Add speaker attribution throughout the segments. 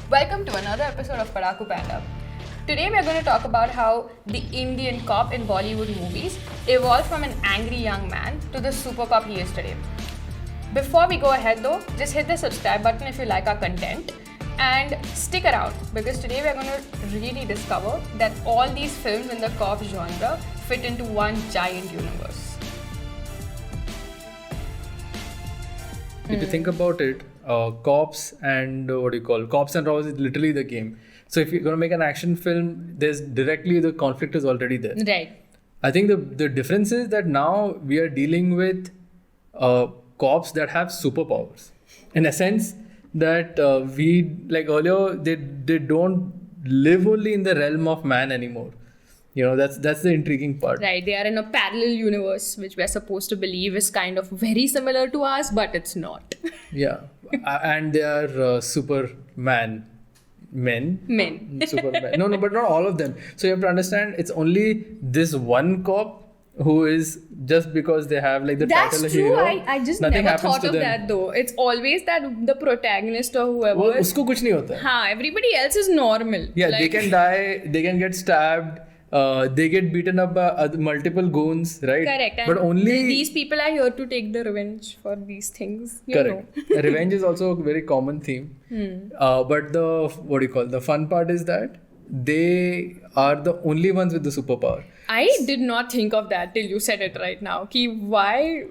Speaker 1: Welcome to another episode of Padaku Panda. Today we are going to talk about how the Indian cop in Bollywood movies evolved from an angry young man to the super cop he is today. Before we go ahead though, just hit the subscribe button if you like our content and stick around because today we are going to really discover that all these films in the cop genre fit into one giant universe.
Speaker 2: If you think about it, cops and cops and robbers is literally the game. So if you're going to make an action film, there's directly the conflict is already there.
Speaker 1: Right.
Speaker 2: I think the difference is that now we are dealing with cops that have superpowers. In a sense that we, like earlier, they don't live only in the realm of man anymore. You know, that's the intriguing part.
Speaker 1: Right, they are in a parallel universe which we are supposed to believe is kind of very similar to us, but it's not.
Speaker 2: Yeah. And they are Superman men. Superman. No, but not all of them. So you have to understand it's only this one cop who is just because they have like the title
Speaker 1: That's
Speaker 2: hero.
Speaker 1: true. I just
Speaker 2: nothing
Speaker 1: never
Speaker 2: happens
Speaker 1: thought
Speaker 2: to
Speaker 1: of
Speaker 2: them.
Speaker 1: that though. It's always that the protagonist or whoever.
Speaker 2: वो उसको कुछ नहीं होता है.
Speaker 1: हाँ, everybody else is normal.
Speaker 2: Yeah,
Speaker 1: like,
Speaker 2: they can die, they can get stabbed, they get beaten up by multiple goons, right?
Speaker 1: Correct.
Speaker 2: But
Speaker 1: And
Speaker 2: only
Speaker 1: these people are here to take the revenge for these things. You
Speaker 2: correct.
Speaker 1: know.
Speaker 2: Revenge is also a very common theme. But the fun part is that they are the only ones with the superpower.
Speaker 1: I did not think of that till you said it right now. Ki why?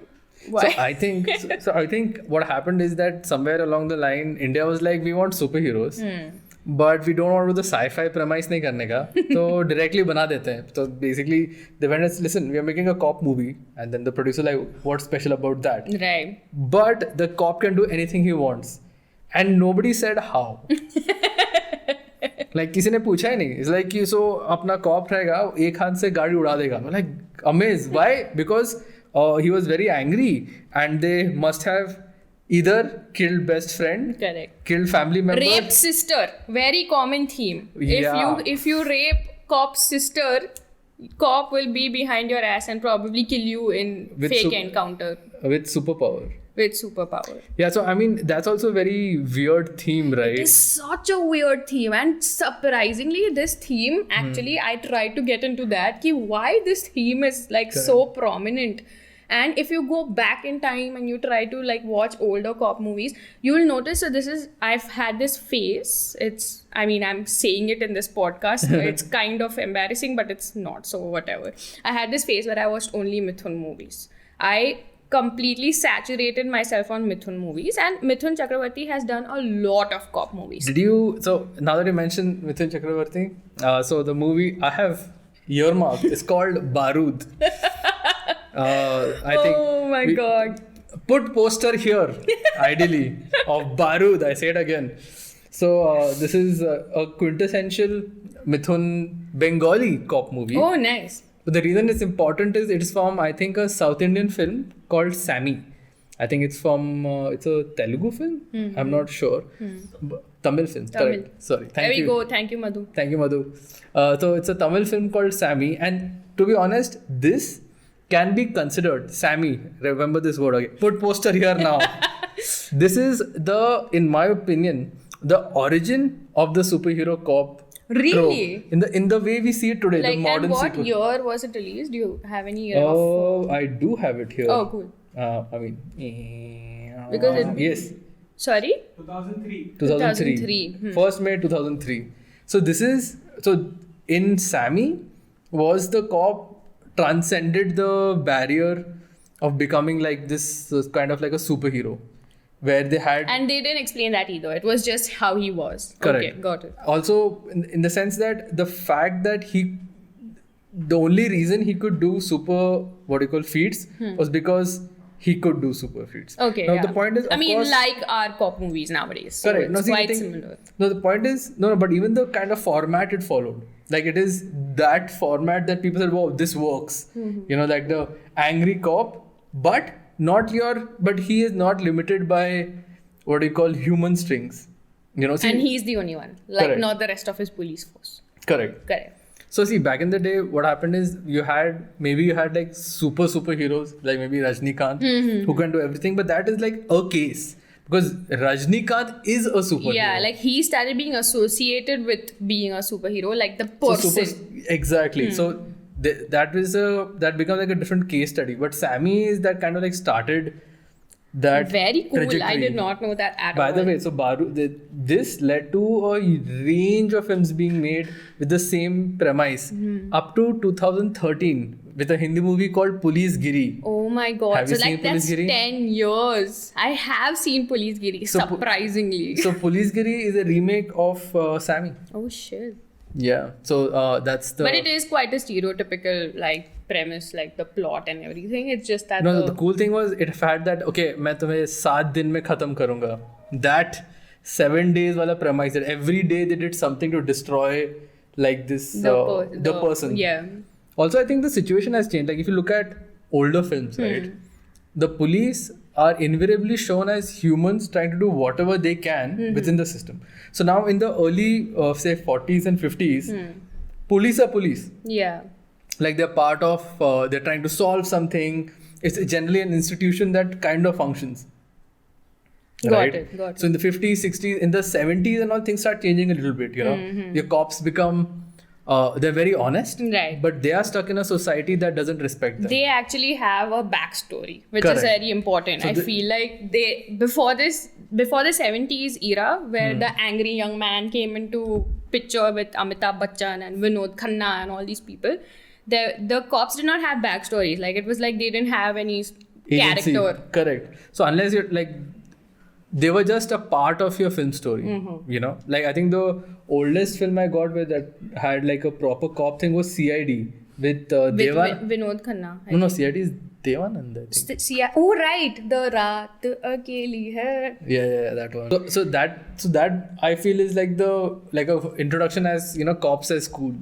Speaker 2: So I think what happened is that somewhere along the line, India was like, we want superheroes, but we don't want to do the sci-fi premise नहीं करने का, तो directly बना देते हैं. So basically, they went and said, listen, we are making a cop movie, and then the producer like, what's special about that?
Speaker 1: Right.
Speaker 2: But the cop can do anything he wants, and nobody said how. Like किसी ने पूछा ही नहीं. It's like कि so अपना cop रहेगा, एक हाथ से गाड़ी उड़ा देगा. I'm like amazed. Why? Because he was very angry, and they must have either killed best friend,
Speaker 1: Correct.
Speaker 2: killed family member,
Speaker 1: Raped sister, very common theme.
Speaker 2: Yeah.
Speaker 1: If you rape cop's sister, cop will be behind your ass and probably kill you in
Speaker 2: With
Speaker 1: fake encounter
Speaker 2: with superpower.
Speaker 1: with superpower.
Speaker 2: Yeah, so I mean that's also a very weird theme, right?
Speaker 1: It's such a weird theme, and surprisingly, this theme actually I tried to get into that. Ki why this theme is like so prominent. And if you go back in time and you try to like watch older cop movies, you will notice that I've had this phase. I'm saying it in this podcast. So it's kind of embarrassing, but it's not. So whatever. I had this phase where I watched only Mithun movies. I completely saturated myself on Mithun movies, and Mithun Chakravarti has done a lot of cop movies.
Speaker 2: So now that you mentioned Mithun Chakravarti, so the movie I have earmarked is called Barood. I think
Speaker 1: Oh my god.
Speaker 2: put poster here, ideally, of Barood. I say it again. So this is a quintessential Mithun Bengali cop movie.
Speaker 1: Oh, nice.
Speaker 2: But the reason it's important is it's from, I think, a South Indian film called Sammy. I think it's from, it's a Telugu film. I'm not sure. Tamil film.
Speaker 1: Tamil.
Speaker 2: Correct. Sorry.
Speaker 1: There we go. Thank you, Madhu.
Speaker 2: Thank you, Madhu. So it's a Tamil film called Sammy. And to be honest, this can be considered, Sammy, remember this word again. Put poster here now. This is in my opinion, the origin of the superhero cop.
Speaker 1: Really?
Speaker 2: Trope. In the way we see it today,
Speaker 1: Like,
Speaker 2: the modern
Speaker 1: and what
Speaker 2: super.
Speaker 1: year was it released? Do you have any year
Speaker 2: Oh, I do have it here.
Speaker 1: Oh, cool. Because
Speaker 2: yes,
Speaker 1: Sorry?
Speaker 2: 2003.
Speaker 1: 2003.
Speaker 2: 1st May 2003. So in Sammy, was the cop transcended the barrier of becoming like this kind of like a superhero, where they had
Speaker 1: And they didn't explain that either. It was just how he was.
Speaker 2: Correct.
Speaker 1: Okay, got it.
Speaker 2: also in the sense that the fact that the only reason he could do super feats was because he could do super feats.
Speaker 1: Okay.
Speaker 2: Now
Speaker 1: yeah.
Speaker 2: the point is, of course,
Speaker 1: like our cop movies nowadays. So
Speaker 2: correct.
Speaker 1: it's
Speaker 2: See, the
Speaker 1: quite
Speaker 2: thing-
Speaker 1: similar.
Speaker 2: No, the point is but even the kind of format it followed, like it is that format that people said, wow, this works. You know, like the angry cop, but he is not limited by human strings. You know, see,
Speaker 1: And he's the only one. Like
Speaker 2: Correct.
Speaker 1: not the rest of his police force.
Speaker 2: correct.
Speaker 1: Correct.
Speaker 2: So see, back in the day, what happened is you had like superheroes, like maybe Rajnikant, who can do everything, but that is like a case. because Rajnikant is a superhero.
Speaker 1: Yeah, like he started being associated with being a superhero, like the
Speaker 2: So
Speaker 1: person.
Speaker 2: exactly. So that becomes like a different case study. But Sammy is that kind of like started that
Speaker 1: Very cool. I
Speaker 2: trajectory.
Speaker 1: did not know that at
Speaker 2: By
Speaker 1: all.
Speaker 2: the way, so this led to a range of films being made with the same premise up to 2013 with a Hindi movie called Police Giri.
Speaker 1: Oh my god.
Speaker 2: Have
Speaker 1: So
Speaker 2: you seen
Speaker 1: like that's
Speaker 2: Police Giri?
Speaker 1: 10 years. I have seen Police Giri,
Speaker 2: So
Speaker 1: surprisingly.
Speaker 2: So Police Giri is a remake of Sammy.
Speaker 1: Oh shit.
Speaker 2: Yeah. So that's the.
Speaker 1: But it is quite a stereotypical like premise, like the plot and everything. It's just that
Speaker 2: No, the cool thing was it had that okay, मैं तुम्हें 7 दिन में खत्म करूँगा. That 7 days वाला premise that every day they did something to destroy like this the person.
Speaker 1: Yeah.
Speaker 2: Also, I think the situation has changed. Like if you look at older films, right, the police are invariably shown as humans trying to do whatever they can within the system. So now in the early say 40s and 50s, police are police.
Speaker 1: Yeah.
Speaker 2: Like they're part of they're trying to solve something. It's generally an institution that kind of functions.
Speaker 1: Got it.
Speaker 2: So in the 50s, 60s, in the 70s and all, things start changing a little bit, you know. Your cops become they're very honest,
Speaker 1: Right.
Speaker 2: but they are stuck in a society that doesn't respect them.
Speaker 1: They actually have a backstory, which
Speaker 2: Correct.
Speaker 1: is very important.
Speaker 2: So
Speaker 1: I feel like they before the 70s era, where the angry young man came into picture with Amitabh Bachchan and Vinod Khanna and all these people, the cops did not have backstories. Like it was like they didn't have any
Speaker 2: Agency.
Speaker 1: character.
Speaker 2: Correct. So unless you're like, they were just a part of your film story, you know. Like I think the oldest film I got where that had like a proper cop thing was CID with Devan.
Speaker 1: Vinod Khanna.
Speaker 2: No, CID is Devanand, I think.
Speaker 1: Oh right, the raat akeli hai.
Speaker 2: Yeah, that one. So that I feel is like a introduction as, you know, cops as cool.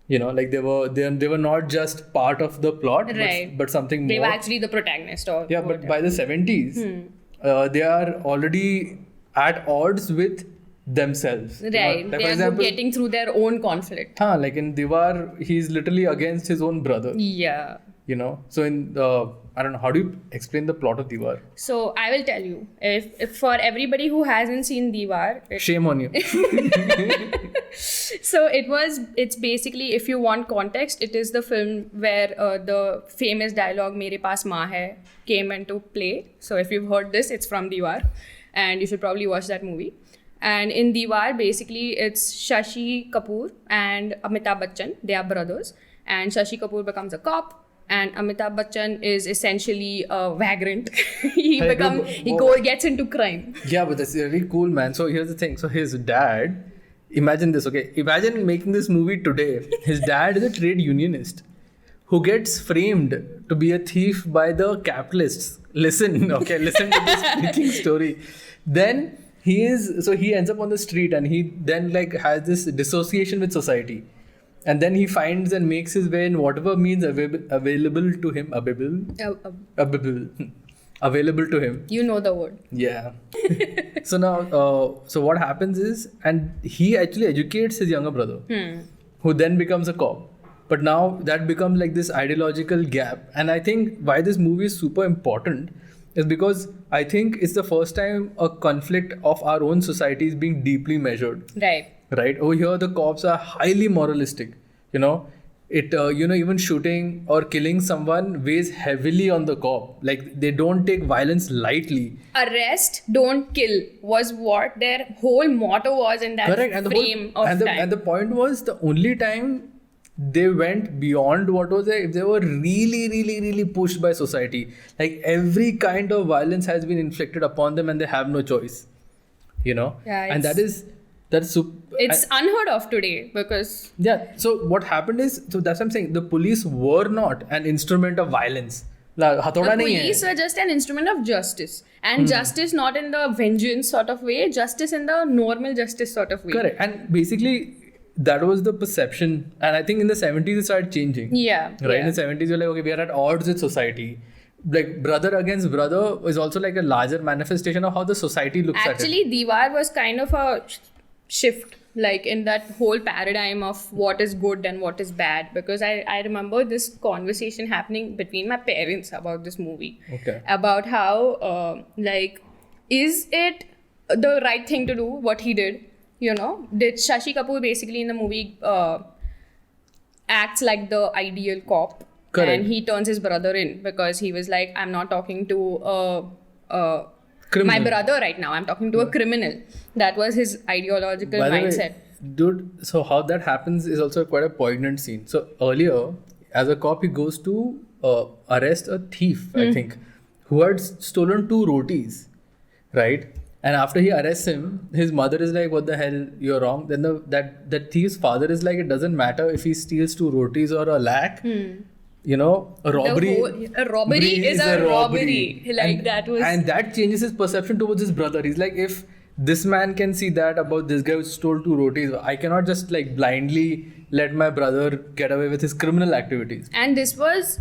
Speaker 2: You know, like they were not just part of the plot,
Speaker 1: Right.
Speaker 2: but something more.
Speaker 1: They were actually the protagonist. Or
Speaker 2: Yeah, but
Speaker 1: whatever.
Speaker 2: by the 70s, they are already at odds with themselves. You know,
Speaker 1: Right,
Speaker 2: like
Speaker 1: they
Speaker 2: for
Speaker 1: are
Speaker 2: example,
Speaker 1: getting through their own conflict.
Speaker 2: like in Diwar, he's literally against his own brother.
Speaker 1: Yeah.
Speaker 2: You know, so in I don't know, how do you explain the plot of Diwar?
Speaker 1: So I will tell you, if for everybody who hasn't seen Diwar,
Speaker 2: Shame on you.
Speaker 1: so it's basically, if you want context, it is the film where the famous dialogue "Mere paas maa hai" came into play. So if you've heard this, it's from Diwar, and you should probably watch that movie. And in Diwar, basically, it's Shashi Kapoor and Amitabh Bachchan. They are brothers, and Shashi Kapoor becomes a cop. And Amitabh Bachchan is essentially a vagrant. Gets into crime.
Speaker 2: Yeah, but that's really cool, man. So here's the thing. So his dad, imagine this, okay? Imagine making this movie today. His dad is a trade unionist who gets framed to be a thief by the capitalists. Listen to this freaking story. Then he ends up on the street and he then like has this dissociation with society. And then he finds and makes his way in whatever means available to him. Available to him.
Speaker 1: You know the word.
Speaker 2: Yeah. So now, so what happens is, and he actually educates his younger brother, who then becomes a cop. But now that becomes like this ideological gap. And I think why this movie is super important is because I think it's the first time a conflict of our own society is being deeply measured. Right? Over here, the cops are highly moralistic. You know, even shooting or killing someone weighs heavily on the cop. Like they don't take violence lightly.
Speaker 1: Arrest, don't kill was what their whole motto was in that
Speaker 2: Correct. And
Speaker 1: frame of time.
Speaker 2: And the point was the only time they went beyond what was there if they were really, really, really pushed by society. Like every kind of violence has been inflicted upon them and they have no choice. You know?
Speaker 1: Yeah,
Speaker 2: and
Speaker 1: it's unheard of today because
Speaker 2: so what happened is, so that's what I'm saying, the police were not an instrument of violence. The
Speaker 1: police were just an instrument of justice, and justice not in the vengeance sort of way, justice in the normal justice sort of way.
Speaker 2: Correct. And basically that was the perception, and I think in the 70s it started changing. In the 70s you're like, okay, we are at odds with society. Like brother against brother is also like a larger manifestation of how the society looks at it.
Speaker 1: Actually, Diwar was kind of a shift, like in that whole paradigm of what is good and what is bad, because I remember this conversation happening between my parents about this movie.
Speaker 2: Okay.
Speaker 1: About how like is it the right thing to do what he did? You know, did Shashi Kapoor basically in the movie acts like the ideal cop?
Speaker 2: Correct.
Speaker 1: And he turns his brother in because he was like, I'm not talking to my
Speaker 2: Criminal.
Speaker 1: brother right now. I'm talking to a criminal. That was his ideological
Speaker 2: By the
Speaker 1: mindset.
Speaker 2: way, dude, so how that happens is also quite a poignant scene. So earlier, as a cop, he goes to arrest a thief, I think, who had stolen 2 rotis, right? And after he arrests him, his mother is like, "What the hell? You're wrong." Then that thief's father is like, "It doesn't matter if he steals 2 rotis or a lakh. You know, a robbery.
Speaker 1: A robbery is a robbery. Like
Speaker 2: and,
Speaker 1: that was.
Speaker 2: and that changes his perception towards his brother. He's like, if this man can see that about this guy who stole 2 rotis, I cannot just like blindly let my brother get away with his criminal activities.
Speaker 1: And this was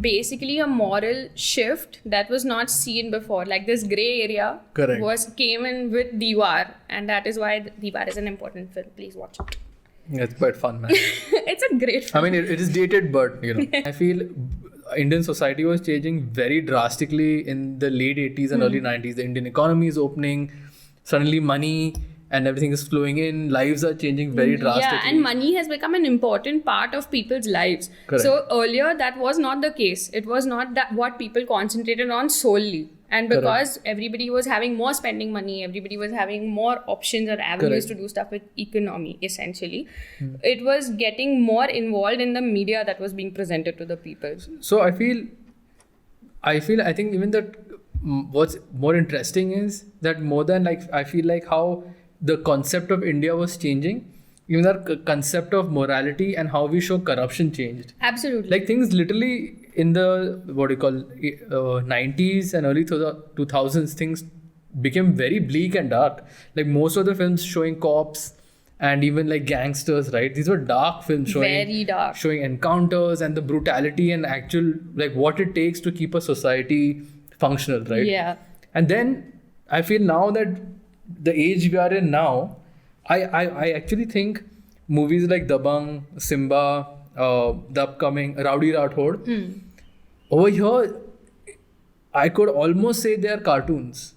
Speaker 1: basically a moral shift that was not seen before. Like this gray area
Speaker 2: Correct.
Speaker 1: came in with Diwar, and that is why Diwar is an important film. Please watch it.
Speaker 2: It's quite fun, man.
Speaker 1: It's a great
Speaker 2: I
Speaker 1: film.
Speaker 2: mean, it is dated, but you know, I feel Indian society was changing very drastically in the late 80s and early 90s. The Indian economy is opening, suddenly money and everything is flowing in. Lives are changing very drastically.
Speaker 1: Yeah, and money has become an important part of people's lives.
Speaker 2: Correct.
Speaker 1: So earlier that was not the case. It was not that what people concentrated on solely. And because everybody was having more spending money, everybody was having more options or avenues
Speaker 2: Correct.
Speaker 1: to do stuff with economy, essentially. It was getting more involved in the media that was being presented to the people.
Speaker 2: So I think even that what's more interesting is that more than like, I feel like how the concept of India was changing, even our concept of morality and how we show corruption changed.
Speaker 1: Absolutely.
Speaker 2: Like things literally in the 90s and early 2000s, things became very bleak and dark. Like most of the films showing cops and even like gangsters, right? These were dark films
Speaker 1: Very dark.
Speaker 2: showing encounters and the brutality and actual like what it takes to keep a society functional, right?
Speaker 1: Yeah.
Speaker 2: And then I feel now that the age we are in now, I actually think movies like Dabangg, Simba, the upcoming Rowdy Rathod, over here, I could almost say they are cartoons.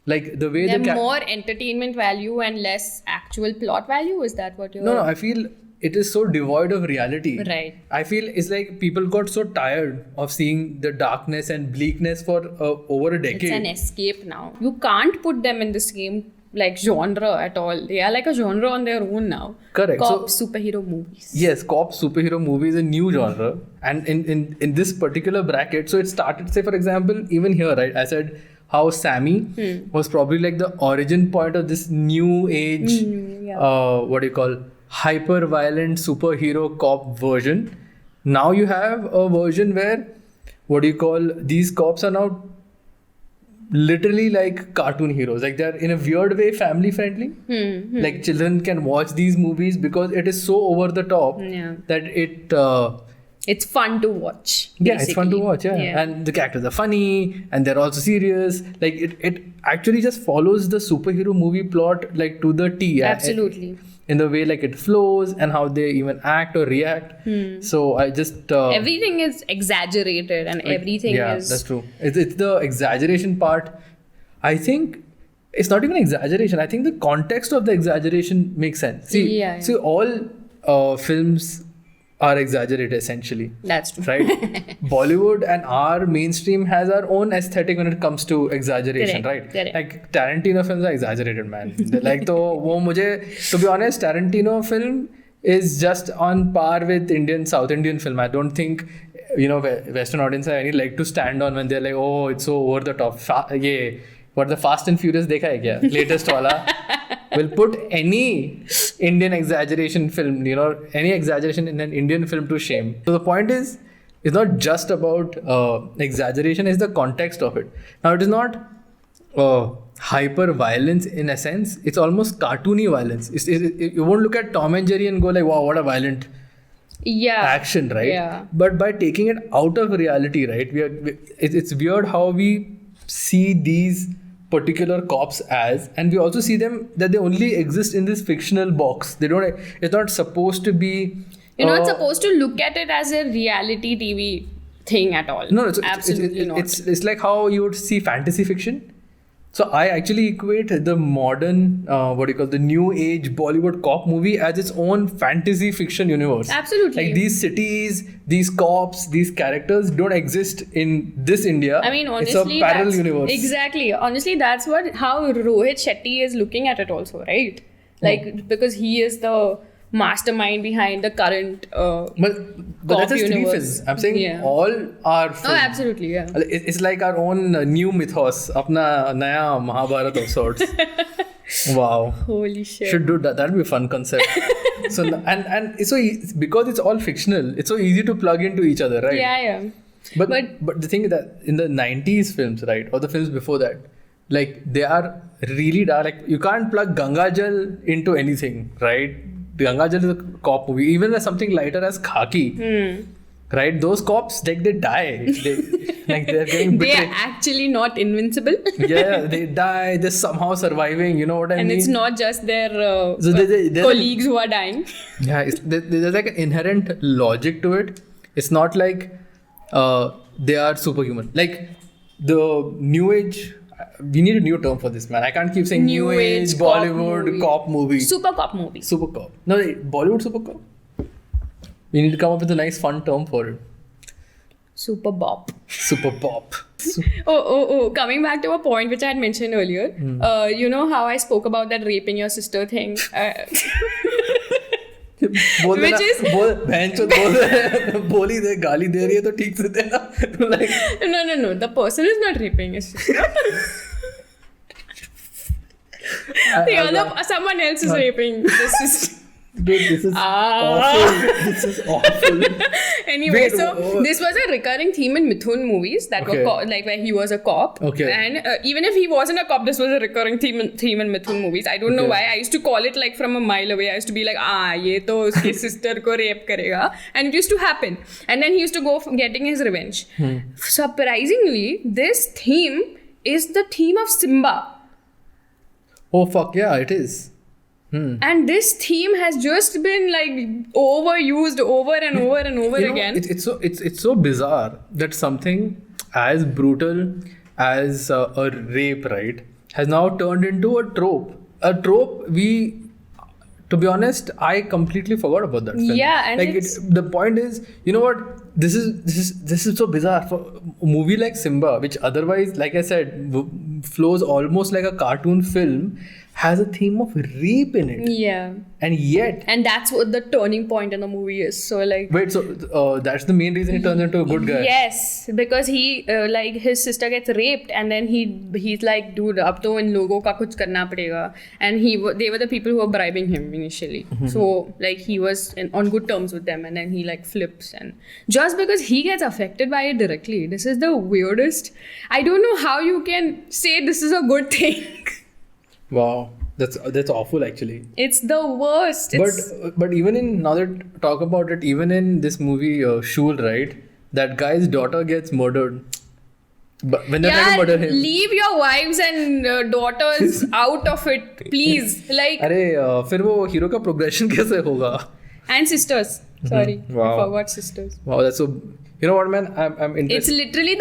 Speaker 2: Like the way
Speaker 1: They're more entertainment value and less actual plot value. Is that what you're...
Speaker 2: No, I feel it is so devoid of reality.
Speaker 1: Right.
Speaker 2: I feel it's like people got so tired of seeing the darkness and bleakness for over a decade.
Speaker 1: It's an escape now. You can't put them in the same like genre at all. They are like a genre on their own now.
Speaker 2: Correct.
Speaker 1: Cop superhero movies.
Speaker 2: Yes, cop superhero movie is a new genre, and in this particular bracket, so it started. Say for example, even here, right? I said how Sammy was probably like the origin point of this new age. What do you call hyper violent superhero cop version. Now you have a version where what do you call these cops are now literally like cartoon heroes. Like they're in a weird way family friendly. Like children can watch these movies because it is so over the top that
Speaker 1: it's fun to watch.
Speaker 2: Yeah, it's fun to
Speaker 1: basically.
Speaker 2: watch. Yeah. And the characters are funny and they're also serious. Like it actually just follows the superhero movie plot like to the T.
Speaker 1: Absolutely.
Speaker 2: In the way like it flows and how they even act or react. So I just
Speaker 1: Everything is exaggerated and everything is...
Speaker 2: that's true. It's the exaggeration part. I think it's not even exaggeration. I think the context of the exaggeration makes sense. See, all films are exaggerated essentially.
Speaker 1: That's true.
Speaker 2: Right? Bollywood and our mainstream has our own aesthetic when it comes to exaggeration,
Speaker 1: Correct.
Speaker 2: right? Like Tarantino films are exaggerated, man. Like to be honest, Tarantino film is just on par with South Indian film. I don't think Western audience have any leg to stand on when they're like, oh, it's so over the top. What the Fast and Furious dekha hai kya? Latest wala will put any Indian exaggeration film, any exaggeration in an Indian film to shame. So the point is, it's not just about exaggeration, it's the context of it. Now it is not hyper violence in a sense, it's almost cartoony violence. You won't look at Tom and Jerry and go like, wow, what a violent action, right?
Speaker 1: Yeah.
Speaker 2: But by taking it out of reality, right, it's weird how we see these particular cops as, and we also see them that they only exist in this fictional box. It's not supposed to be...
Speaker 1: You're not supposed to look at it as a reality TV thing at all.
Speaker 2: No,
Speaker 1: Absolutely not.
Speaker 2: It's like how you would see fantasy fiction. So I actually equate the modern, the new age Bollywood cop movie as its own fantasy fiction universe.
Speaker 1: Absolutely.
Speaker 2: Like these cities, these cops, these characters don't exist in this India.
Speaker 1: I mean, honestly,
Speaker 2: it's a parallel universe.
Speaker 1: Exactly. Honestly, that's how Rohit Shetty is looking at it also, right? Like, because he is the mastermind behind the current
Speaker 2: But that's just three
Speaker 1: universe.
Speaker 2: films. I'm saying
Speaker 1: Yeah.
Speaker 2: all are
Speaker 1: Oh,
Speaker 2: films.
Speaker 1: absolutely, yeah.
Speaker 2: It's like our own new mythos, अपना नया Mahabharata of sorts. Wow.
Speaker 1: Holy shit.
Speaker 2: Should do that. That'd be a fun concept. So and it's because it's all fictional. It's so easy to plug into each other, right?
Speaker 1: Yeah, yeah.
Speaker 2: But the thing is that in the 90s films, right, or the films before that, like they are really dark. Like you can't plug Ganga Jal into anything, right? Ganga Jal is a cop movie. Even as something lighter as Khaki, right? Those cops, like they die. They're getting
Speaker 1: They
Speaker 2: betrayed.
Speaker 1: are actually not invincible.
Speaker 2: Yeah, they die. They're somehow surviving. You know what I mean?
Speaker 1: And it's not just their
Speaker 2: So there's
Speaker 1: colleagues who are dying.
Speaker 2: Yeah, there's like an inherent logic to it. It's not like they are superhuman. Like the new age, we need a new term for this, man. I can't keep saying new age
Speaker 1: cop
Speaker 2: Bollywood
Speaker 1: movie.
Speaker 2: cop movie.
Speaker 1: Super cop movie.
Speaker 2: Super cop. No, Bollywood super cop. We need to come up with a nice fun term for it.
Speaker 1: Super bop.
Speaker 2: Super pop.
Speaker 1: Oh, coming back to a point which I had mentioned earlier. You know how I spoke about that raping your sister thing?
Speaker 2: बोल
Speaker 1: Which
Speaker 2: देना,
Speaker 1: is-
Speaker 2: बोली दे, गाली दे रही है तो ठीक से देना. Like,
Speaker 1: No. The person is not raping his sister. Someone else is raping the sister.
Speaker 2: dude, this is awful. This is awful.
Speaker 1: Anyway,
Speaker 2: Wait,
Speaker 1: so
Speaker 2: what?
Speaker 1: this was a recurring theme in Mithun movies that
Speaker 2: Okay.
Speaker 1: were like where he was a cop.
Speaker 2: Okay.
Speaker 1: And even if he wasn't a cop, this was a recurring theme in Mithun movies. I don't know
Speaker 2: Okay.
Speaker 1: why. I used to call it like from a mile away. I used to be like, ye to uski sister ko rape karega. And it used to happen. And then he used to go for getting his revenge. Surprisingly, this theme is the theme of Simba.
Speaker 2: Oh fuck yeah, it is.
Speaker 1: And this theme has just been like overused over and over and over
Speaker 2: You know,
Speaker 1: again.
Speaker 2: it's so bizarre that something as brutal as a rape, right, has now turned into a trope. A trope to be honest, I completely forgot about that film.
Speaker 1: Yeah, and
Speaker 2: like
Speaker 1: it's-
Speaker 2: the point is, you know what? This is so bizarre for a movie like Simba, which otherwise, like I said, flows almost like a cartoon film, has a theme of rape in it,
Speaker 1: Yeah.
Speaker 2: and yet.
Speaker 1: And that's what the turning point in the movie is. So like,
Speaker 2: Wait, so that's the main reason he turns into a good guy?
Speaker 1: yes, because he like his sister gets raped, and then he's like, dude, ab to in logo ka kuch karna padega, and they were the people who were bribing him initially. So like he was on good terms with them, and then he like flips, and just because he gets affected by it directly, this is the weirdest. I don't know how you can say this is a good thing.
Speaker 2: Wow, that's awful actually.
Speaker 1: It's the worst.
Speaker 2: But even in, now that talk about it, even in this movie Shul, right, that guy's daughter gets murdered. But when they're trying to murder him,
Speaker 1: leave your wives and daughters out of it, please. Like,
Speaker 2: अरे फिर वो hero का progression कैसे होगा?
Speaker 1: and sisters. Sorry,
Speaker 2: Wow.
Speaker 1: I forgot sisters.
Speaker 2: Wow, that's so. You know what, man? I'm
Speaker 1: It's
Speaker 2: interested.
Speaker 1: literally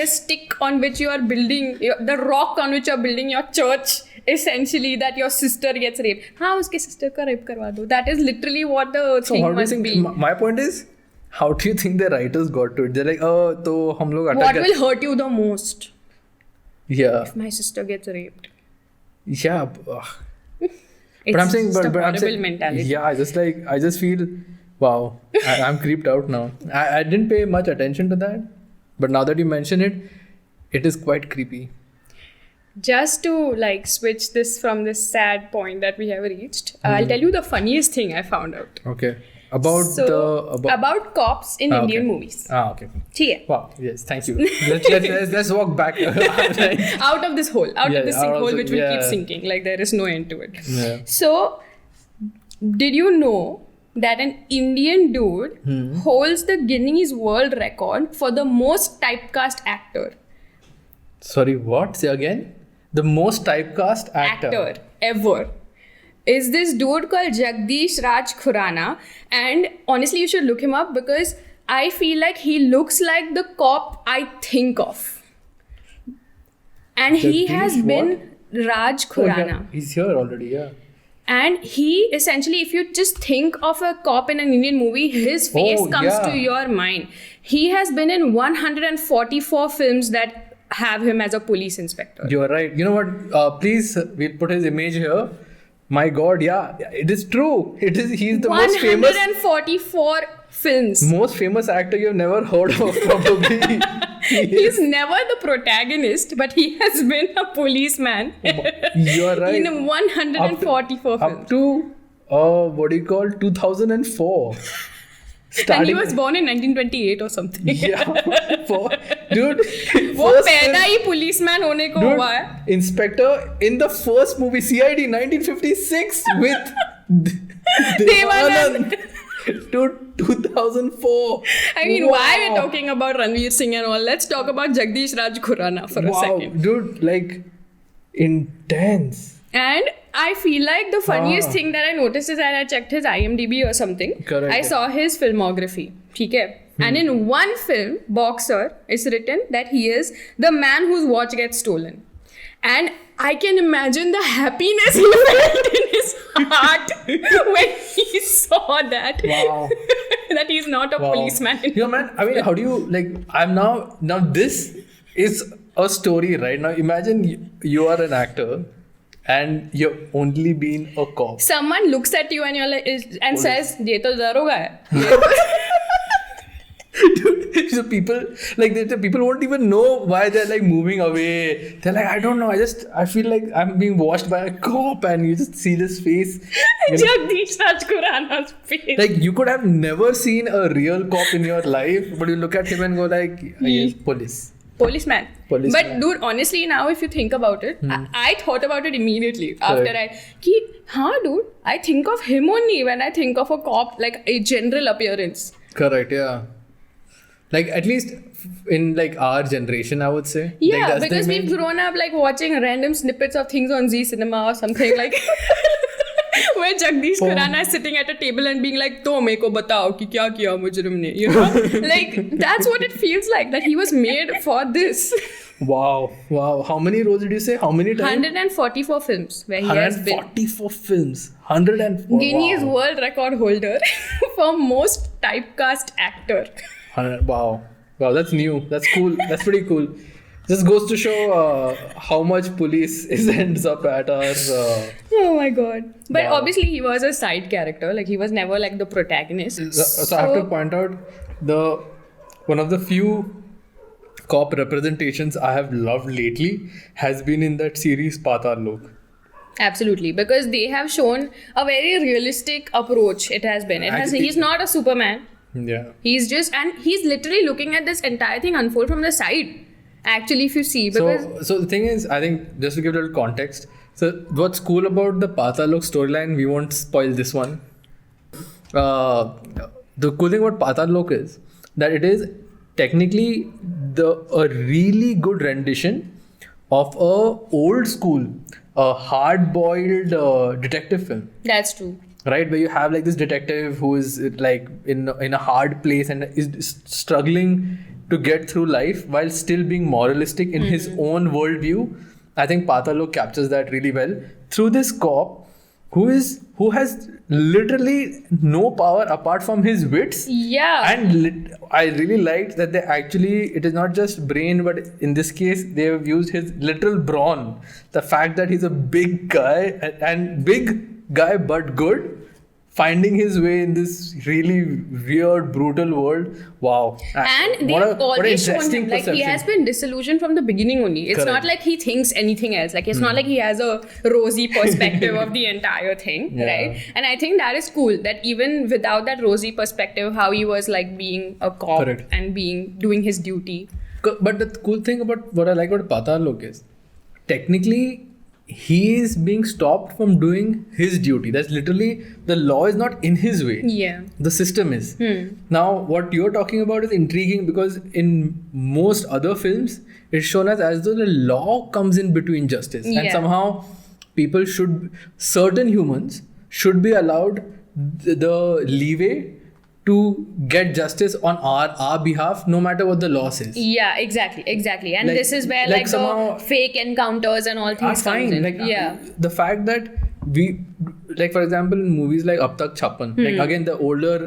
Speaker 1: the stick on which you are building, the rock on which you are building your church. Essentially, that your sister gets raped. हाँ, उसके sister का rape करवा दो. That is literally what the
Speaker 2: So
Speaker 1: thing
Speaker 2: how do you
Speaker 1: must
Speaker 2: think?
Speaker 1: be.
Speaker 2: My point is, how do you think the writers got to it? They're like, oh, तो हम लोग
Speaker 1: What
Speaker 2: अटक
Speaker 1: will hurt you the most
Speaker 2: Yeah,
Speaker 1: if my sister gets raped?
Speaker 2: yeah.
Speaker 1: It's
Speaker 2: But I'm saying,
Speaker 1: just a
Speaker 2: but I'm
Speaker 1: horrible
Speaker 2: saying,
Speaker 1: mentality.
Speaker 2: yeah. I just feel, wow. I'm creeped out now. I didn't pay much attention to that, but now that you mention it, it is quite creepy.
Speaker 1: Just to like switch this from this sad point that we have reached, I'll tell you the funniest thing I found out.
Speaker 2: Okay. About
Speaker 1: About cops in Indian
Speaker 2: okay.
Speaker 1: movies.
Speaker 2: Okay.
Speaker 1: ठीक है.
Speaker 2: Wow. Yes. Thank you. let's walk back.
Speaker 1: Out of this hole, out
Speaker 2: Yeah,
Speaker 1: of this
Speaker 2: out of
Speaker 1: sinkhole
Speaker 2: the-
Speaker 1: which will keep
Speaker 2: yeah.
Speaker 1: sinking. Like there is no end to it.
Speaker 2: Yeah.
Speaker 1: So, did you know that an Indian dude holds the Guinness World Record for the most typecast actor?
Speaker 2: Sorry. What? Say again. The most typecast actor.
Speaker 1: Ever. Is this dude called Jagdish Raj Khurana, and honestly you should look him up because I feel like he looks like the cop I think of. And he
Speaker 2: Jagdish
Speaker 1: has been Raj
Speaker 2: Oh, yeah,
Speaker 1: Khurana.
Speaker 2: he's here already, yeah.
Speaker 1: And he essentially, if you just think of a cop in an Indian movie, his face comes
Speaker 2: yeah.
Speaker 1: to your mind. He has been in 144 films that have him as a police inspector.
Speaker 2: You're right. You know what? Please, we'll put his image here. My God, yeah, it is true. He's the most famous
Speaker 1: 144 films.
Speaker 2: actor you've never heard of, probably.
Speaker 1: He's never the protagonist, but he has been a policeman
Speaker 2: You're right.
Speaker 1: in 144 films.
Speaker 2: Up to what do you call 2004.
Speaker 1: And he was born in 1928 or something.
Speaker 2: Yeah, dude.
Speaker 1: वो पैदा ही policeman होने को
Speaker 2: Dude,
Speaker 1: हुआ है.
Speaker 2: Inspector in the first movie CID 1956 with
Speaker 1: Devanand.
Speaker 2: Dude, 2004.
Speaker 1: I mean,
Speaker 2: Wow.
Speaker 1: why we're talking about Ranveer Singh and all? Let's talk about Jagdish Raj Khurana for a
Speaker 2: Wow,
Speaker 1: second.
Speaker 2: dude, like intense.
Speaker 1: And I feel like the funniest
Speaker 2: Ah.
Speaker 1: thing that I noticed is that I checked his IMDb or something.
Speaker 2: Correct.
Speaker 1: I saw his filmography. ठीक है? And in one film, Boxer, it's written that he is the man whose watch gets stolen. And I can imagine the happiness he felt in his heart when he saw that.
Speaker 2: Wow.
Speaker 1: That he's not a
Speaker 2: Wow.
Speaker 1: policeman.
Speaker 2: You know, man, I mean, how do you, like, I'm now this is a story, right? Now imagine you are an actor and you've only been a cop.
Speaker 1: Someone looks at you and you're like, and says, "ये तो दरोगा है."
Speaker 2: Dude, so people the people won't even know why they're like moving away. They're like, I don't know. I feel like I'm being watched by a cop, and you just see this face. You know,
Speaker 1: Jagdish Raj Khurana's face.
Speaker 2: like you could have never seen a real cop in your life, but you look at him and go like, yes, police.
Speaker 1: Policeman.
Speaker 2: Policeman.
Speaker 1: But dude, honestly, now if you think about it, I thought about it immediately after dude, I think of him only when I think of a cop, like a general appearance.
Speaker 2: Correct. Yeah. Like at least in like our generation, I would say.
Speaker 1: Yeah,
Speaker 2: like, that's the
Speaker 1: because we've
Speaker 2: main-
Speaker 1: grown up like watching random snippets of things on Z Cinema or something like where Jagdish Khurana is sitting at a table and being like, "तो मेरे को बताओ कि क्या किया मुजरिम ने," you know? Like that's what it feels like, that he was made for this.
Speaker 2: Wow. How many roles did you say? How many times?
Speaker 1: 144 films where he has been
Speaker 2: 144 films. 104.
Speaker 1: Guinness
Speaker 2: Wow.
Speaker 1: World Record holder for most typecast actor.
Speaker 2: 100. Wow, that's new. That's cool. That's pretty cool. Just goes to show how much police ends up at our.
Speaker 1: Oh my god. But
Speaker 2: Wow.
Speaker 1: obviously he was a side character. Like he was never like the protagonist.
Speaker 2: So I have to point out one of the few cop representations I have loved lately has been in that series Patal Lok.
Speaker 1: Absolutely. Because they have shown a very realistic approach. It has been. He's not a Superman.
Speaker 2: Yeah.
Speaker 1: He's literally looking at this entire thing unfold from the side. Actually, if you see, because
Speaker 2: So the thing is, I think just to give a little context. So what's cool about the Patal Lok storyline? We won't spoil this one. The cool thing about Patal Lok is that it is technically a really good rendition of a old school, a hard-boiled detective film.
Speaker 1: that's true.
Speaker 2: Right, where you have like this detective who is like in a hard place and is struggling to get through life while still being moralistic in his own worldview. I think Patal Lok captures that really well through this cop who has literally no power apart from his wits.
Speaker 1: Yeah.
Speaker 2: And I really liked that it is not just brain, but in this case they have used his literal brawn. The fact that he's a big guy and big guy but good, finding his way in this really weird, brutal world. Wow.
Speaker 1: And
Speaker 2: What
Speaker 1: they've
Speaker 2: an
Speaker 1: always shown
Speaker 2: interesting
Speaker 1: him, like he
Speaker 2: perception.
Speaker 1: has been disillusioned from the beginning only. It's
Speaker 2: Correct.
Speaker 1: not like he thinks anything else. Like it's not like he has a rosy perspective of the entire thing,
Speaker 2: Yeah.
Speaker 1: right? And I think that is cool. That even without that rosy perspective, how he was like being a cop
Speaker 2: Correct.
Speaker 1: and doing his duty.
Speaker 2: But the cool thing about what I like about Patal Lok is technically he is being stopped from doing his duty. That's literally, the law is not in his way.
Speaker 1: Yeah.
Speaker 2: The system is. Now, what you're talking about is intriguing because in most other films, it's shown as though the law comes in between justice. And
Speaker 1: Yeah.
Speaker 2: somehow certain humans should be allowed the leeway to get justice on our behalf, no matter what the law says.
Speaker 1: Yeah, exactly. And
Speaker 2: Like-
Speaker 1: this is where
Speaker 2: like
Speaker 1: like
Speaker 2: somehow-
Speaker 1: the fake encounters and all
Speaker 2: Are
Speaker 1: things comes
Speaker 2: fine.
Speaker 1: in.
Speaker 2: Like
Speaker 1: yeah.
Speaker 2: the fact that we, like for example, in movies like Ab Tak Chappan, like again the older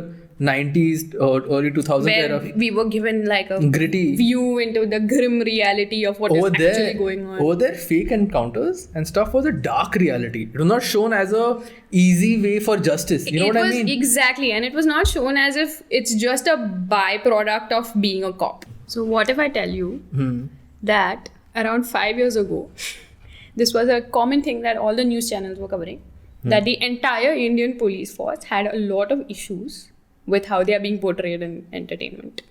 Speaker 2: 90s or early 2000s
Speaker 1: Where
Speaker 2: era,
Speaker 1: we were given like a
Speaker 2: gritty.
Speaker 1: view into the grim reality of what is actually going on.
Speaker 2: Over there, fake encounters and stuff was a dark reality. It was not shown as a easy way for justice. You know
Speaker 1: It
Speaker 2: what I
Speaker 1: was
Speaker 2: mean?
Speaker 1: exactly, and it was not shown as if it's just a byproduct of being a cop. So what if I tell you that around 5 years ago, this was a common thing that all the news channels were covering, that the entire Indian police force had a lot of issues with how they are being portrayed in entertainment.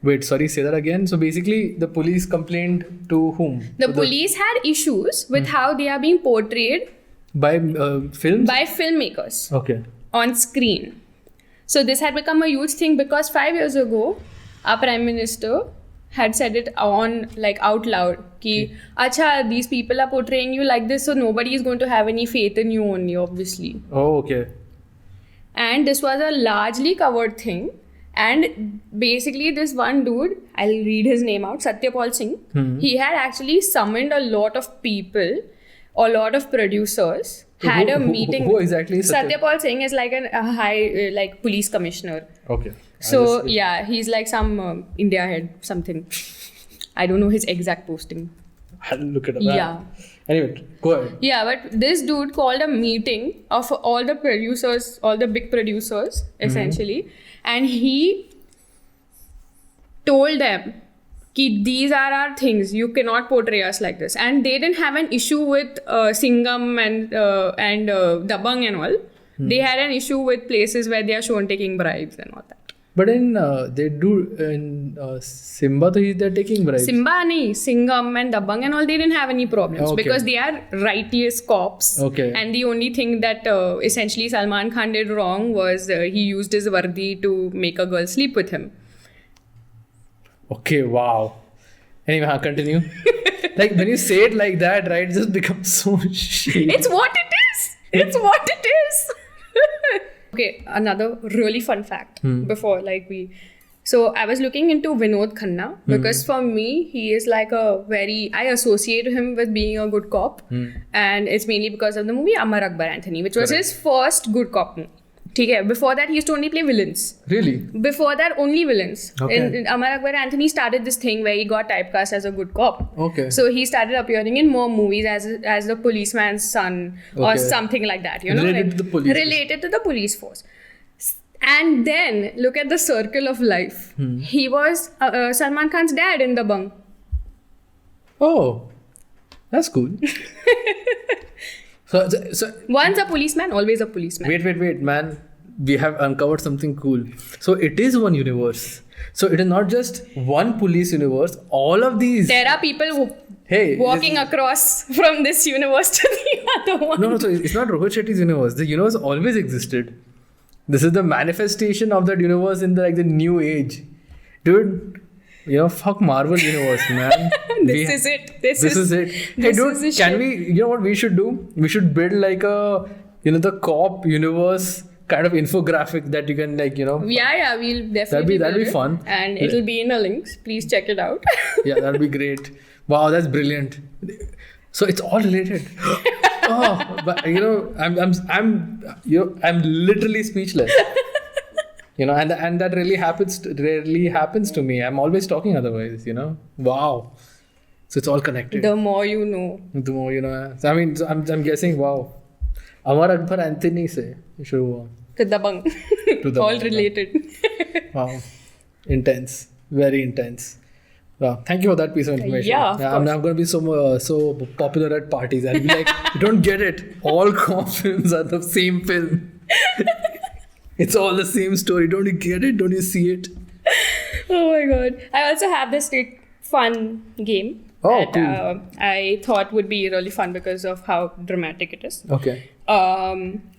Speaker 2: Wait, sorry, say that again. So basically, the police complained to whom?
Speaker 1: The
Speaker 2: To
Speaker 1: police had issues with how they are being portrayed
Speaker 2: by films.
Speaker 1: by filmmakers
Speaker 2: Okay.
Speaker 1: on screen. So this had become a huge thing because 5 years ago, our Prime Minister had said it on like out loud ki acha, these people are portraying you like this, so nobody is going to have any faith in you only, obviously.
Speaker 2: Oh, okay.
Speaker 1: And this was a largely covered thing, and basically this one dude, I'll read his name out, Satyapal Singh, he had actually summoned a lot of people, a lot of producers,
Speaker 2: So
Speaker 1: had a
Speaker 2: who
Speaker 1: meeting.
Speaker 2: Who exactly is
Speaker 1: Satyapal Singh is like a high like police commissioner.
Speaker 2: Okay.
Speaker 1: So yeah, he's like some India head something. I don't know his exact posting.
Speaker 2: I'll look it up.
Speaker 1: Yeah.
Speaker 2: Anyway, go ahead.
Speaker 1: Yeah, but this dude called a meeting of all the producers, all the big producers, essentially, and he told them ki these are our things. You cannot portray us like this. And they didn't have an issue with Singham and Dabang and all. They had an issue with places where they are shown taking bribes and all that.
Speaker 2: But in they do in Simba, they're taking bribes.
Speaker 1: Simba nahi, Singham and Dabang and all, they didn't have any problems
Speaker 2: Okay.
Speaker 1: because they are righteous cops.
Speaker 2: Okay.
Speaker 1: And the only thing that essentially Salman Khan did wrong was he used his vardi to make a girl sleep with him.
Speaker 2: Okay, wow. Anyway, continue. Like when you say it like that, right, it just becomes so shady.
Speaker 1: It's what it is. It's what it is. Okay, another really fun fact before like we. So I was looking into Vinod Khanna because for me he is like I associate him with being a good cop, and it's mainly because of the movie Amar Akbar Anthony, which was his first good cop movie. Okay, before that he used to only play villains.
Speaker 2: Really?
Speaker 1: Before that, only villains.
Speaker 2: Okay.
Speaker 1: In Amar Akbar Anthony started this thing where he got typecast as a good cop.
Speaker 2: Okay.
Speaker 1: So he started appearing in more movies as the policeman's son or
Speaker 2: Okay.
Speaker 1: something like that. You know,
Speaker 2: Related
Speaker 1: like,
Speaker 2: to the police force.
Speaker 1: Related to the police force. And then look at the circle of life. He was Salman Khan's dad in Dabang.
Speaker 2: Oh, that's cool. so
Speaker 1: Once a policeman, always a policeman.
Speaker 2: wait, man. We have uncovered something cool. So it is one universe. So it is not just one police universe. All of these.
Speaker 1: There are people
Speaker 2: Hey,
Speaker 1: walking across from this universe to the other one.
Speaker 2: No. So it's not Rohit Shetty's universe. The universe always existed. This is the manifestation of that universe in the new age, dude. You know, fuck Marvel universe, man.
Speaker 1: This is it. This
Speaker 2: is it. Hey,
Speaker 1: this
Speaker 2: dude,
Speaker 1: is the
Speaker 2: can
Speaker 1: shit.
Speaker 2: we? You know what we should do? We should build like a, the cop universe kind of infographic that you can
Speaker 1: Yeah, we'll definitely.
Speaker 2: That'd be
Speaker 1: build it.
Speaker 2: fun.
Speaker 1: And it'll be in the links. Please check it out.
Speaker 2: Yeah, that'd be great. Wow, that's brilliant. So it's all related. Oh, but I'm literally speechless. And that rarely happens to me. I'm always talking otherwise. Wow. So it's all connected.
Speaker 1: The more you know.
Speaker 2: The more you know. So, I'm guessing. Wow. Amar Akbar Anthony se shuru hua.
Speaker 1: To Dabang.
Speaker 2: To Dabang,
Speaker 1: All
Speaker 2: yeah.
Speaker 1: related.
Speaker 2: Wow. Intense. Very intense. Wow. Thank you for that piece of information.
Speaker 1: Yeah, of
Speaker 2: I'm
Speaker 1: course.
Speaker 2: going to be so popular at parties. I'll be like, you don't get it. All cop films are the same film. It's all the same story. Don't you get it? Don't you see it?
Speaker 1: Oh my god. I also have this fun game.
Speaker 2: Oh,
Speaker 1: that,
Speaker 2: cool.
Speaker 1: I thought would be really fun because of how dramatic it is.
Speaker 2: Okay.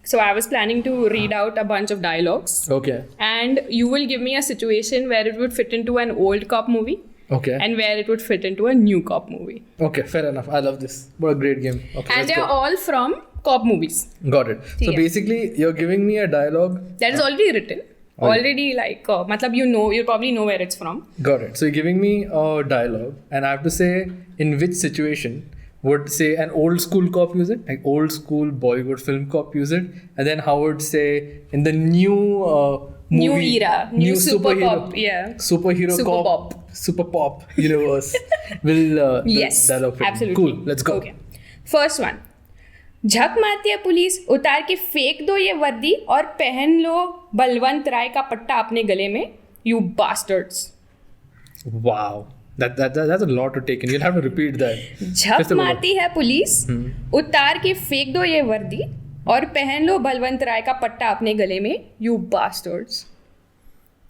Speaker 1: So I was planning to read out a bunch of dialogues.
Speaker 2: Okay.
Speaker 1: And you will give me a situation where it would fit into an old cop movie.
Speaker 2: Okay.
Speaker 1: And where it would fit into a new cop movie.
Speaker 2: Okay. Fair enough. I love this. What a great game. Okay.
Speaker 1: And
Speaker 2: let's
Speaker 1: they're
Speaker 2: go.
Speaker 1: all from cop movies.
Speaker 2: Got it. So
Speaker 1: Yeah.
Speaker 2: basically, you're giving me a dialogue.
Speaker 1: That is already written. already like matlab you probably know where it's from.
Speaker 2: Got it. So you're giving me a dialogue, and I have to say in which situation would say an old school cop use it, like old school Bollywood film cop use it, and then how would say in the new movie,
Speaker 1: New era, new super
Speaker 2: superhero,
Speaker 1: pop, yeah.
Speaker 2: superhero
Speaker 1: Super
Speaker 2: cop, super pop universe will
Speaker 1: Yes,
Speaker 2: dialogue fit.
Speaker 1: absolutely.
Speaker 2: Cool. Let's go.
Speaker 1: Okay. First one. झक मारती है police, उतार के फेंक दो ये वर्दी और पहन लो बलवंत राय का पट्टा अपने गले में, you bastards.
Speaker 2: Wow. That's a lot to take in. You'll have to repeat that.
Speaker 1: झक मारती है पुलिस, उतार के फेंक दो ये वर्दी और पहन लो बलवंत राय का पट्टा अपने गले में, you bastards.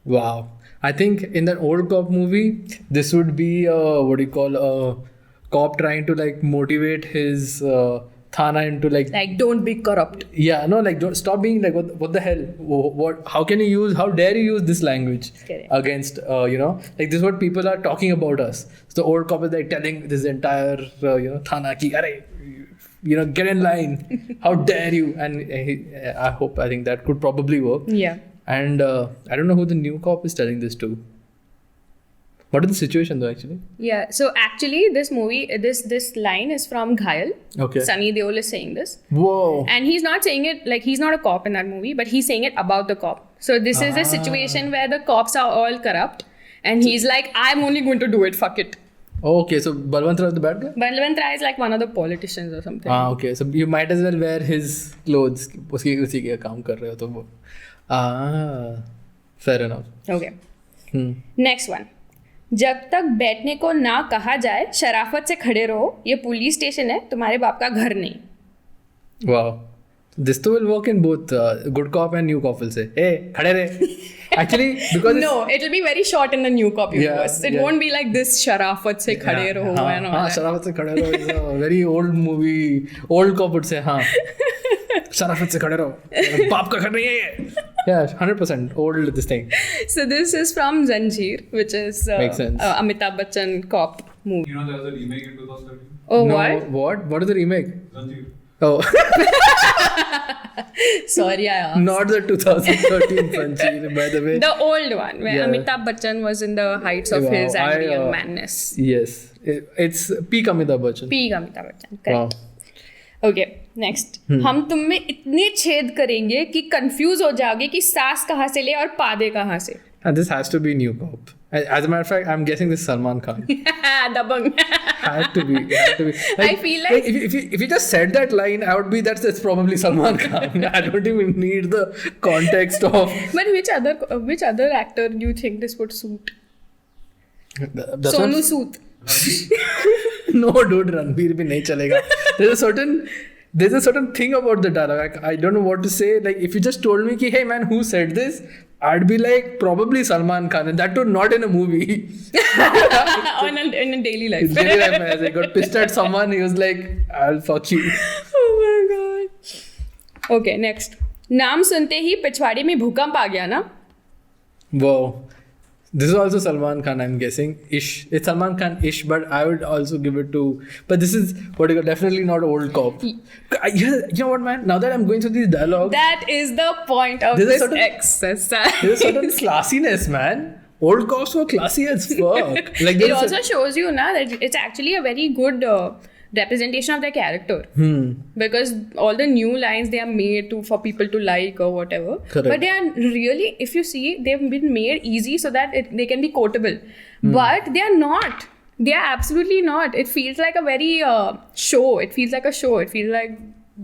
Speaker 2: Wow. I think in that old cop movie, this would be what do you call a cop trying to like motivate his Thana into like
Speaker 1: Don't be corrupt.
Speaker 2: yeah, no, like don't stop being like what the hell, what how can you use, how dare you use this language
Speaker 1: Correct.
Speaker 2: against like this is what people are talking about us. So the old cop is like telling this entire Thana ki arey get in line, how dare you, and I think that could probably work.
Speaker 1: Yeah.
Speaker 2: And I don't know who the new cop is telling this to. What is the situation though actually?
Speaker 1: Yeah, so actually this movie, this line is from Ghayal.
Speaker 2: Okay.
Speaker 1: Sunny Deol is saying this.
Speaker 2: Whoa.
Speaker 1: And he's not saying it, like he's not a cop in that movie, but he's saying it about the cop. So this is a situation where the cops are all corrupt and he's like, I'm only going to do it, fuck it.
Speaker 2: Okay, so Balwant Rai is the bad guy?
Speaker 1: Balwant Rai is like one of the politicians or something.
Speaker 2: Okay, so you might as well wear his clothes. उसी के काम कर रहे हो तो वो. Fair enough.
Speaker 1: Okay. Next one. जब तक बैठने को ना कहा जाए शराफत से खड़े रहो, ये पुलिस स्टेशन है, तुम्हारे बाप का घर नहीं.
Speaker 2: Wow. This too will work in both good cop and new cop will say, hey, खड़े रहे. Actually, because
Speaker 1: No, it will be very short in the new cop universe. It
Speaker 2: yeah.
Speaker 1: won't be like this शराफत से खड़े रहो and all that.
Speaker 2: शराफत से खड़े रहो is a very old movie. Old cop would say, हाँ, शराफत से खड़े रहो, बाप का घर नहीं है ये. Yeah, 100% old this thing.
Speaker 1: So this is from Zanjeer, which is
Speaker 2: Makes sense.
Speaker 1: Amitabh Bachchan cop movie.
Speaker 3: You know there was a remake in 2013?
Speaker 1: Oh,
Speaker 2: No,
Speaker 1: what?
Speaker 2: what? What is the remake?
Speaker 3: Zanjeer.
Speaker 2: Oh,
Speaker 1: Sorry, I asked.
Speaker 2: not the 2013 Sanjeev, by the way.
Speaker 1: The old one, where
Speaker 2: Yeah.
Speaker 1: Amitabh Bachchan was in the heights of
Speaker 2: Wow,
Speaker 1: his angry
Speaker 2: I,
Speaker 1: young madness.
Speaker 2: Yes, it's peak Amitabh Bachchan.
Speaker 1: Peak Amitabh Bachchan, correct.
Speaker 2: Wow.
Speaker 1: Okay, next. हम तुम में इतने छेद करेंगे कि confuse हो जाओगे कि सास कहाँ से ले और पादे कहाँ से.
Speaker 2: And this has to be new cop. As a matter of fact, I'm guessing this is Salman Khan.
Speaker 1: Dabang.
Speaker 2: Had to be.
Speaker 1: I feel like-
Speaker 2: if you just said that line, I would be that's probably Salman Khan. I don't even need the context of.
Speaker 1: But which other actor do you think this would suit?
Speaker 2: That's
Speaker 1: Sonu
Speaker 2: what-
Speaker 1: Sood.
Speaker 2: No, dude, Ranbir bhi nahi chalega. There's a certain thing about the dialogue. I don't know what to say. Like, if you just told me, ki, hey man, who said this? I'd be like, probably Salman Khan. And that too, not in a movie.
Speaker 1: in a daily life.
Speaker 2: Daily life, as I got pissed at someone, he was like, I'll fuck you.
Speaker 1: Oh my god. Okay, next. नाम सुनते ही पिछवाड़े में भूकंप आ गया ना.
Speaker 2: Wow. This is also Salman Khan, I'm guessing. Ish. It's Salman Khan-ish, but I would also give it to... But this is what you call definitely not old cop. You know what, man? Now that I'm going through these dialogues,
Speaker 1: That is the point of
Speaker 2: There's a
Speaker 1: this
Speaker 2: certain-
Speaker 1: exercise.
Speaker 2: there's a certain classiness, man. Old cops were classy as fuck. Like
Speaker 1: It
Speaker 2: there's a
Speaker 1: also shows you na, that it's actually a very good representation of their character. Because all the new lines they are made for people to like or whatever.
Speaker 2: Correct.
Speaker 1: But they are really, if you see, they've been made easy so that they can be quotable. But they are not. They are absolutely not. It feels like a very show. It feels like a show. It feels like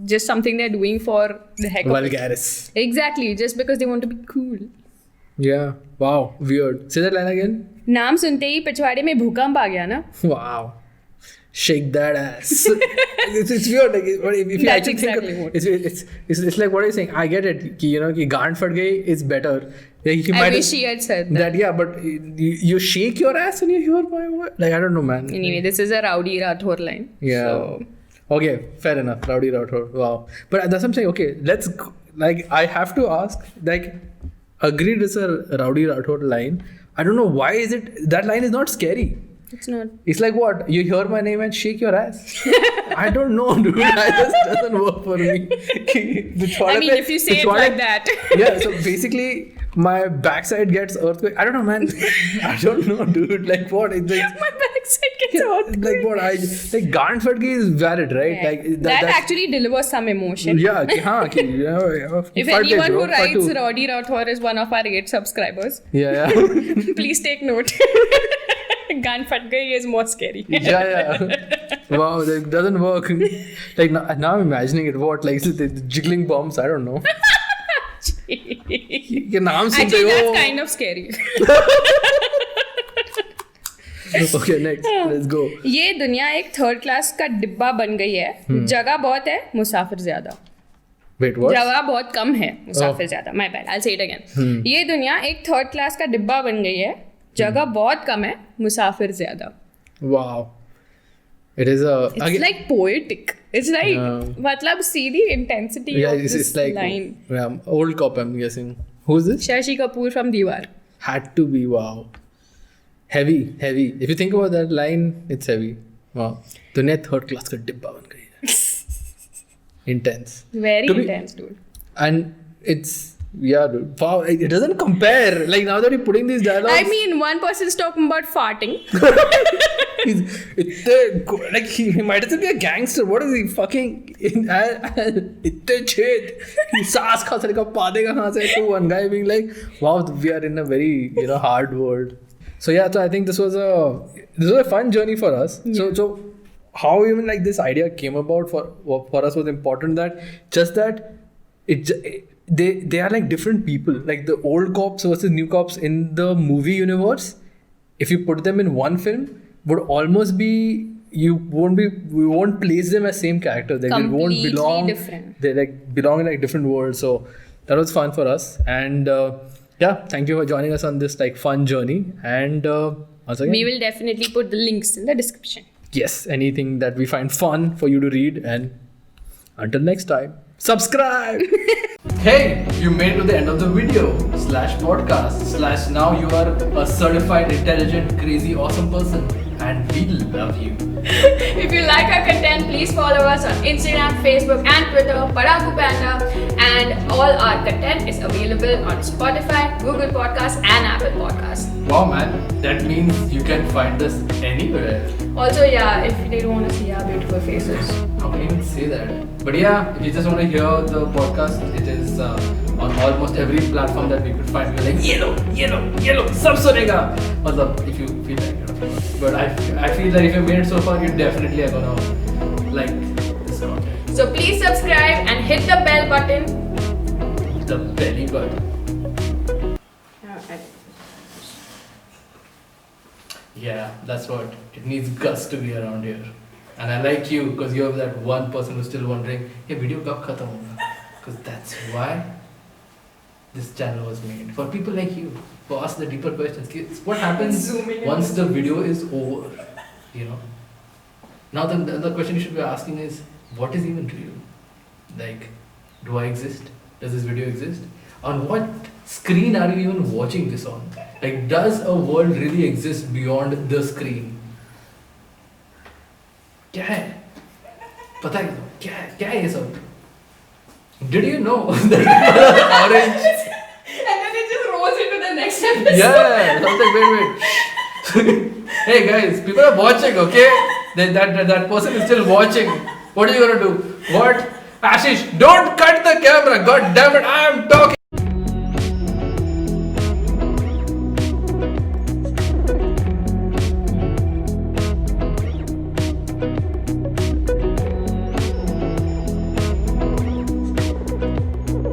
Speaker 1: just something they're doing for the heck of it.
Speaker 2: vulgaris.
Speaker 1: Exactly. Just because they want to be cool.
Speaker 2: Yeah. Wow. Weird. Say that line again.
Speaker 1: नाम सुनते ही पिछवाड़े में भूकंप आ गया ना.
Speaker 2: Wow. Shake that ass. it's weird. Like if you
Speaker 1: That's
Speaker 2: actually
Speaker 1: exactly
Speaker 2: think
Speaker 1: what.
Speaker 2: it's like what are you saying? I get it. Ki, ki gaand fad gayi is better. Like, you
Speaker 1: I
Speaker 2: might
Speaker 1: wish he had said that.
Speaker 2: that. Yeah, but you shake your ass when you hear my word. Like I don't know, man.
Speaker 1: Anyway, this is a Rowdy Rathore line.
Speaker 2: Yeah.
Speaker 1: So,
Speaker 2: Okay, fair enough. Rowdy Rathore. Wow. But that's what I'm saying. Okay, like I have to ask. Like, agreed, it's a Rowdy Rathore line. I don't know why is it that line is not scary.
Speaker 1: it's not.
Speaker 2: It's like what? You hear my name and shake your ass. I don't know, dude. It just doesn't work for me.
Speaker 1: I mean, if you say it like that.
Speaker 2: Yeah, so basically, my backside gets earthquake. I don't know, man. I don't know, dude. Like what? It's like,
Speaker 1: My backside gets earthquake.
Speaker 2: like what? I like गांड फट गई is valid, right?
Speaker 1: Yeah.
Speaker 2: Like
Speaker 1: that actually delivers some emotion.
Speaker 2: Yeah, हाँ,
Speaker 1: If anyone who writes Roddy Rathore is one of our 8 subscribers,
Speaker 2: yeah.
Speaker 1: please take note. Gun fat gayi is more scary.
Speaker 2: yeah. Wow, that doesn't work. Like now I'm imagining it. What, like the jiggling bombs? I don't know. ये नाम सुनते
Speaker 1: Actually,
Speaker 2: हो.
Speaker 1: that's kind of scary.
Speaker 2: Okay, next. Let's go.
Speaker 1: ये दुनिया एक 3rd class का डिब्बा बन गई है. जगह बहुत है, मुसाफिर ज्यादा.
Speaker 2: Wait, what?
Speaker 1: जगह बहुत कम है, मुसाफिर ज्यादा. My bad. I'll say it again. ये दुनिया एक 3rd क्लास का डिब्बा बन गई है. जगह बहुत कम है, मुसाफिर ज्यादा.
Speaker 2: Wow. It is a.
Speaker 1: It's like poetic. It's like, मतलब see the intensity
Speaker 2: Yeah,
Speaker 1: of this
Speaker 2: it's like
Speaker 1: line.
Speaker 2: Yeah, old cop. I'm guessing. Who's this?
Speaker 1: Shashi Kapoor from Diwar.
Speaker 2: Had to be. Wow. Heavy. If you think about that line, it's heavy. Wow. दुनिया 3rd class का डिब्बा बन गई है. Intense.
Speaker 1: Very
Speaker 2: To be-
Speaker 1: intense, dude.
Speaker 2: And it's. Yeah, dude. Wow, it doesn't compare. Like now that you're putting these dialogues.
Speaker 1: I mean, one person's talking about farting.
Speaker 2: like he might as well be a gangster. What is he fucking? इतने छेद. सांस खा सके पा देगा कहाँ से? To one guy being like, wow, we are in a very hard world. So yeah, so I think this was a fun journey for us.
Speaker 1: Yeah.
Speaker 2: So how even like this idea came about for us was important that just that they are like different people. Like the old cops versus new cops in the movie universe, if you put them in one film, would almost be we won't place them as same characters. Like they won't
Speaker 1: Completely
Speaker 2: belong.
Speaker 1: different.
Speaker 2: They like belong in like different worlds. So that was fun for us. And yeah, thank you for joining us on this like fun journey. And once again,
Speaker 1: We will definitely put the links in the description.
Speaker 2: yes, anything that we find fun for you to read. And until next time, subscribe. Hey, you made it to the end of the video /podcast/ now you are a certified intelligent crazy awesome person and we love you.
Speaker 1: If you like our content, please follow us on Instagram, Facebook and Twitter, Paragu Panda, and all our content is available on Spotify, Google Podcasts and Apple Podcasts.
Speaker 2: Wow man, that means you can find us anywhere.
Speaker 1: Also, yeah, if they don't want to see our beautiful faces.
Speaker 2: How can you even say that? But yeah, if you just want to hear the podcast, it is on almost every platform that we could find. We're like yellow, sab sunega. Matlab, if you feel like but I feel that if you made it so far, you definitely are gonna like this content.
Speaker 1: So please subscribe and hit the bell button.
Speaker 2: The belly button. Yeah, that's what it needs. Guts to be around here. And I like you because you're that one person who's still wondering, hey, video kab khatam hoga? Because that's why this channel was made. For people like you, who ask the deeper questions. What happens once the video is over? Now the question you should be asking is, what is even real? Like, do I exist? Does this video exist? On what screen are you even watching this on? Like, does a world really exist beyond the screen? क्या है? पता है क्या है ये सब? Did you know that orange?
Speaker 1: And then it just rolls into the next episode.
Speaker 2: Yeah, something. Wait. Hey guys, people are watching, okay? That person is still watching. What are you gonna do? What? Ashish, don't cut the camera. God damn it, I am talking.